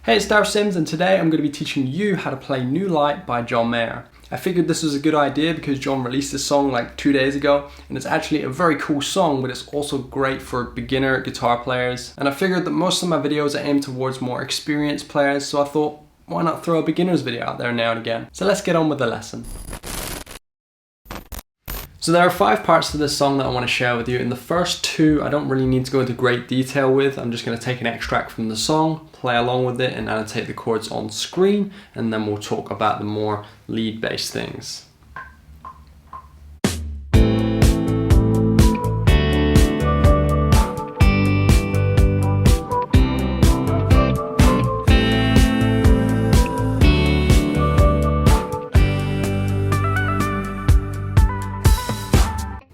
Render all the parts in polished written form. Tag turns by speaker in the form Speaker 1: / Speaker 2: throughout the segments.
Speaker 1: Hey, it's Darryl Syms, and today I'm going to be teaching you how to play New Light by John Mayer. I figured this was a good idea because John released this song like 2 days ago, and it's actually a very cool song, but it's also great for beginner guitar players. And I figured that most of my videos are aimed towards more experienced players, so I thought, why not throw a beginner's video out there now and again? So let's get on with the lesson. So there are 5 parts to this song that I want to share with you, and the first 2 I don't really need to go into great detail with. I'm just going to take an extract from the song, play along with it and annotate the chords on screen, and then we'll talk about the more lead-based things.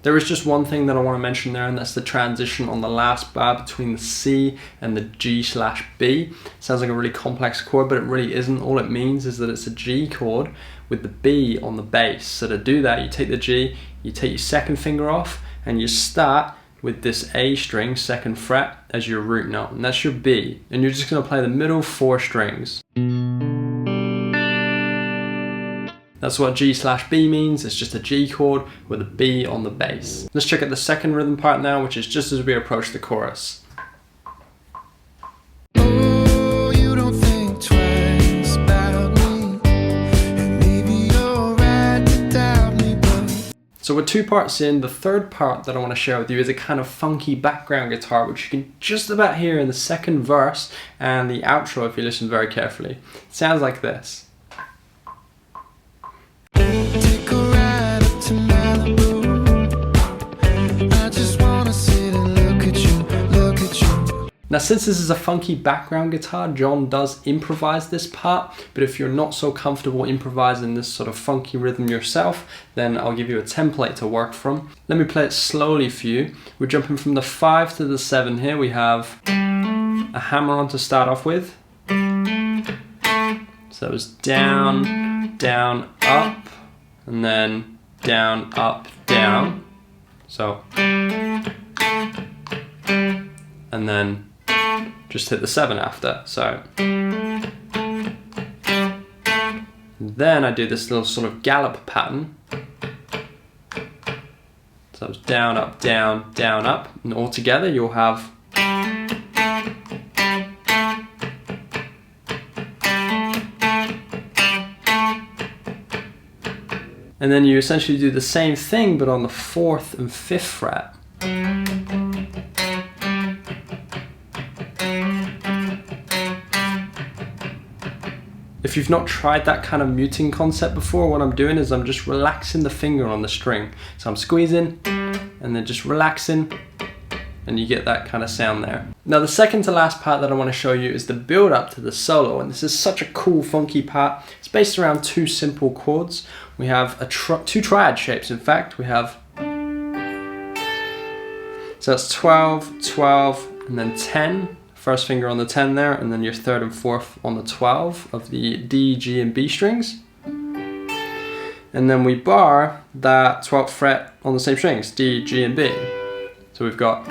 Speaker 1: There is just one thing that I want to mention there, and that's the transition on the last bar between the C and the G/B. Sounds like a really complex chord, but it really isn't. All it means is that it's a G chord with the B on the bass. So to do that, you take the G, you take your second finger off, and you start with this A string, 2nd fret, as your root note, and that's your B. And you're just going to play the middle 4 strings. That's what G/B means. It's just a G chord with a B on the bass. Let's check out the second rhythm part now, which is just as we approach the chorus.
Speaker 2: Oh, you don't think twice about me, and maybe you're right to doubt me, but...
Speaker 1: So we're 2 parts in. The third part that I want to share with you is a kind of funky background guitar, which you can just about hear in the second verse and the outro if you listen very carefully. It sounds like this.
Speaker 2: Take a ride up to Malibu. I just wanna sit and look at you, look at you.
Speaker 1: Now, since this is a funky background guitar, John does improvise this part, but if you're not so comfortable improvising this sort of funky rhythm yourself, then I'll give you a template to work from. Let me play it slowly for you. We're jumping from the 5 to the 7 here. We have a hammer on to start off with. So it was down, down, up, and then down, up, down. So, and then just hit the 7 after. So, then I do this little sort of gallop pattern. So it's down, up, down, down, up, and all together you'll have. And then you essentially do the same thing, but on the 4th and 5th fret. If you've not tried that kind of muting concept before, what I'm doing is I'm just relaxing the finger on the string. So I'm squeezing and then just relaxing, and you get that kind of sound there. Now the second to last part that I want to show you is the build up to the solo, and this is such a cool funky part. It's based around 2 simple chords. We have 2 triad shapes, in fact. We have, so that's 12, 12, and then 10. First finger on the 10 there, and then your 3rd and 4th on the 12 of the D, G, and B strings. And then we bar that 12th fret on the same strings, D, G, and B. So we've got,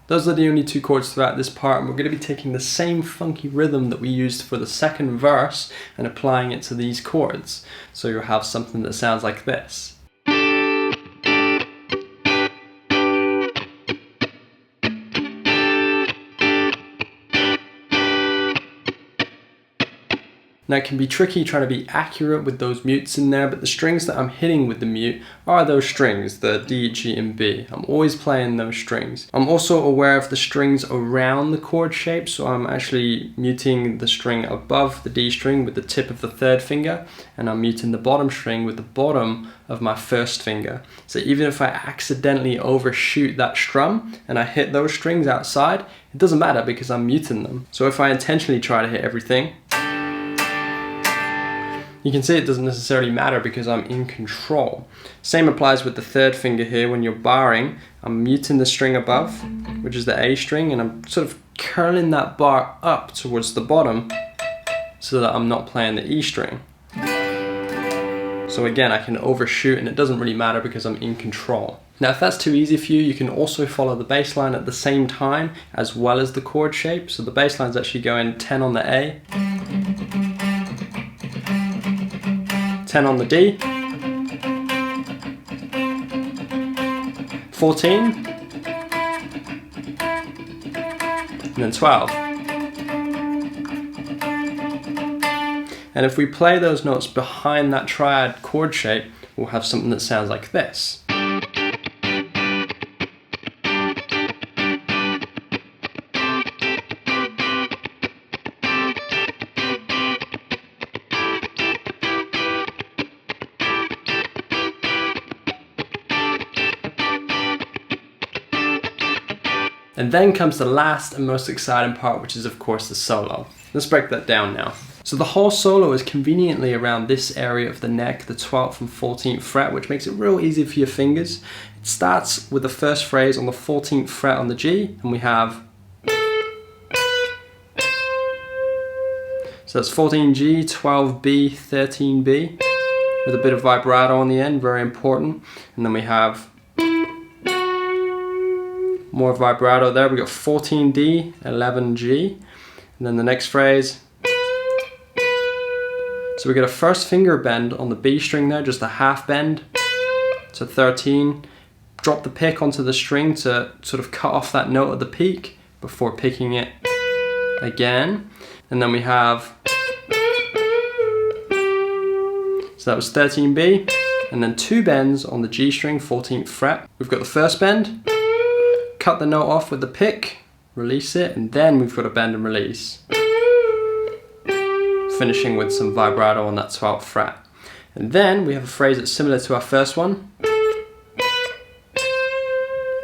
Speaker 1: those are the only 2 chords throughout this part, and we're going to be taking the same funky rhythm that we used for the second verse and applying it to these chords. So you'll have something that sounds like this. Now it can be tricky trying to be accurate with those mutes in there, but the strings that I'm hitting with the mute are those strings, the D, G, and B. I'm always playing those strings. I'm also aware of the strings around the chord shape, so I'm actually muting the string above the D string with the tip of the 3rd finger, and I'm muting the bottom string with the bottom of my 1st finger. So even if I accidentally overshoot that strum and I hit those strings outside, it doesn't matter because I'm muting them. So if I intentionally try to hit everything, you can see it doesn't necessarily matter because I'm in control. Same applies with the 3rd finger here. When you're barring, I'm muting the string above, which is the A string, and I'm sort of curling that bar up towards the bottom so that I'm not playing the E string. So again, I can overshoot and it doesn't really matter because I'm in control. Now if that's too easy for you, you can also follow the bass line at the same time as well as the chord shape. So the bass line's actually going 10 on the A, 10 on the D, 14, and then 12. And if we play those notes behind that triad chord shape, we'll have something that sounds like this. And then comes the last and most exciting part, which is of course the solo. Let's break that down now. So the whole solo is conveniently around this area of the neck, the 12th and 14th fret, which makes it real easy for your fingers. It starts with the first phrase on the 14th fret on the G, and we have, so that's 14G, 12B, 13B, with a bit of vibrato on the end, very important. And then we have more vibrato there. We got 14D, 11G, and then the next phrase. So we get a first finger bend on the B string there, just a half bend to 13. Drop the pick onto the string to sort of cut off that note at the peak before picking it again. And then we have, so that was 13B, and then 2 bends on the G string, 14th fret. We've got the first bend, cut the note off with the pick, release it, and then we've got a bend and release, finishing with some vibrato on that 12th fret. And then we have a phrase that's similar to our first one,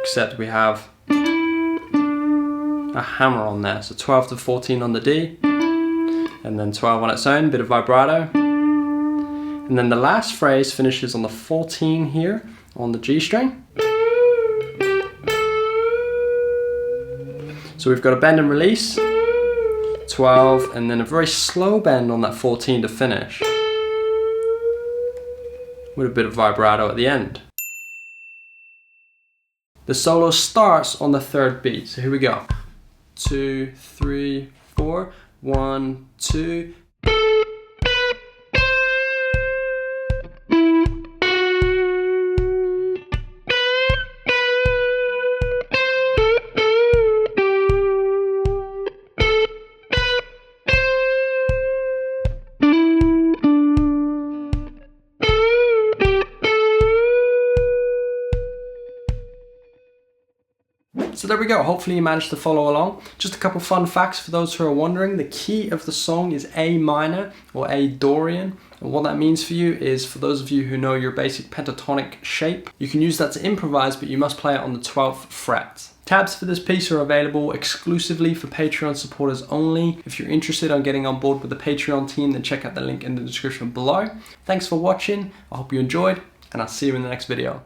Speaker 1: except we have a hammer on there. So 12 to 14 on the D, and then 12 on its own, bit of vibrato. And then the last phrase finishes on the 14 here on the G string. So we've got a bend and release, 12, and then a very slow bend on that 14 to finish, with a bit of vibrato at the end. The solo starts on the 3rd beat, so here we go. 2, 3, 4, 1, 2. So there we go, hopefully you managed to follow along. Just a couple fun facts for those who are wondering. The key of the song is A minor or A Dorian. And what that means for you is, for those of you who know your basic pentatonic shape, you can use that to improvise, but you must play it on the 12th fret. Tabs for this piece are available exclusively for Patreon supporters only. If you're interested in getting on board with the Patreon team, then check out the link in the description below. Thanks for watching, I hope you enjoyed, and I'll see you in the next video.